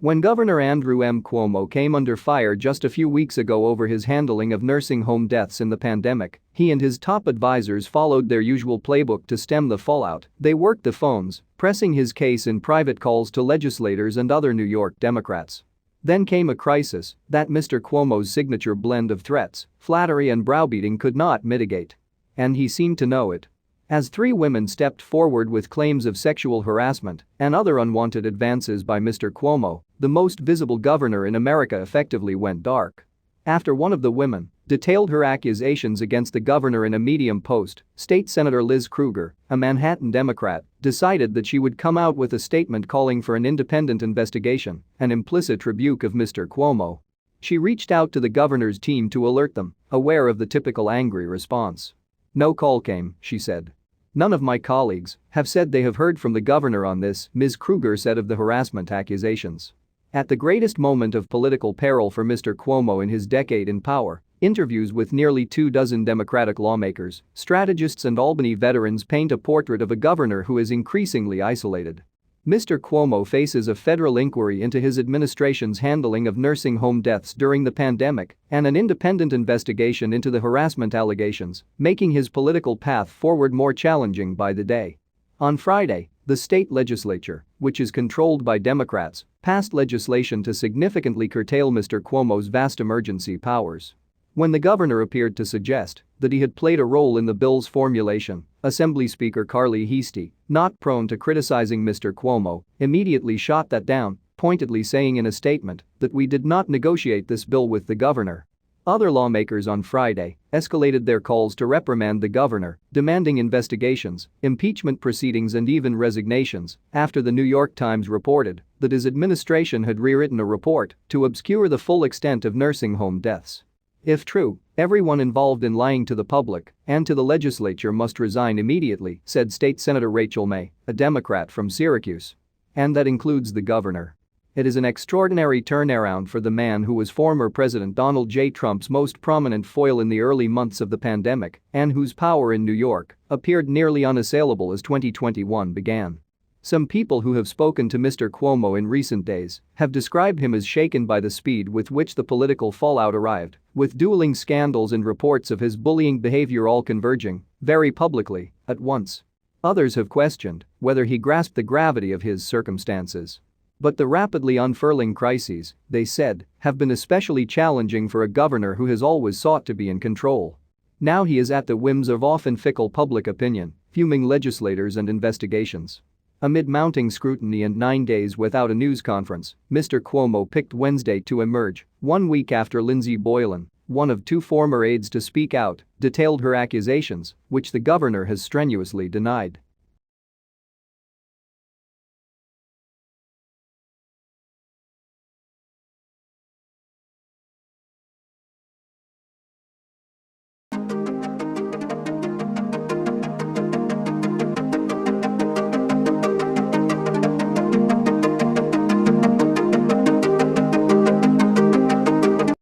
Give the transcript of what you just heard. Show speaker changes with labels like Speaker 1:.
Speaker 1: When Governor Andrew M. Cuomo came under fire just a few weeks ago over his handling of nursing home deaths in the pandemic, he and his top advisors followed their usual playbook to stem the fallout. They worked the phones, pressing his case in private calls to legislators and other New York Democrats. Then came a crisis that Mr. Cuomo's signature blend of threats, flattery and browbeating could not mitigate. And he seemed to know it. As three women stepped forward with claims of sexual harassment and other unwanted advances by Mr. Cuomo, the most visible governor in America effectively went dark. After one of the women detailed her accusations against the governor in a Medium post, State Senator Liz Krueger, a Manhattan Democrat, decided that she would come out with a statement calling for an independent investigation, an implicit rebuke of Mr. Cuomo. She reached out to the governor's team to alert them, aware of the typical angry response. "No call came," she said. "None of my colleagues have said they have heard from the governor on this," Ms. Krueger said of the harassment accusations. At the greatest moment of political peril for Mr. Cuomo in his decade in power, interviews with nearly 24 Democratic lawmakers, strategists and Albany veterans paint a portrait of a governor who is increasingly isolated. Mr. Cuomo faces a federal inquiry into his administration's handling of nursing home deaths during the pandemic and an independent investigation into the harassment allegations, making his political path forward more challenging by the day. On Friday, the state legislature, which is controlled by Democrats, passed legislation to significantly curtail Mr. Cuomo's vast emergency powers. When the governor appeared to suggest that he had played a role in the bill's formulation, Assembly Speaker Carly Heastie, not prone to criticizing Mr. Cuomo, immediately shot that down, pointedly saying in a statement that "we did not negotiate this bill with the governor." Other lawmakers on Friday escalated their calls to reprimand the governor, demanding investigations, impeachment proceedings and even resignations after the New York Times reported that his administration had rewritten a report to obscure the full extent of nursing home deaths. If true, everyone involved in lying to the public and to the legislature must resign immediately, said State Senator Rachel May, a Democrat from Syracuse. And that includes the governor. It is an extraordinary turnaround for the man who was former President Donald J. Trump's most prominent foil in the early months of the pandemic and whose power in New York appeared nearly unassailable as 2021 began. Some people who have spoken to Mr. Cuomo in recent days have described him as shaken by the speed with which the political fallout arrived, with dueling scandals and reports of his bullying behavior all converging, very publicly, at once. Others have questioned whether he grasped the gravity of his circumstances. But the rapidly unfurling crises, they said, have been especially challenging for a governor who has always sought to be in control. Now he is at the whims of often fickle public opinion, fuming legislators and investigations. Amid mounting scrutiny and 9 days without a news conference, Mr. Cuomo picked Wednesday to emerge, 1 week after Lindsey Boylan, one of 2 former aides to speak out, detailed her accusations, which the governor has strenuously denied.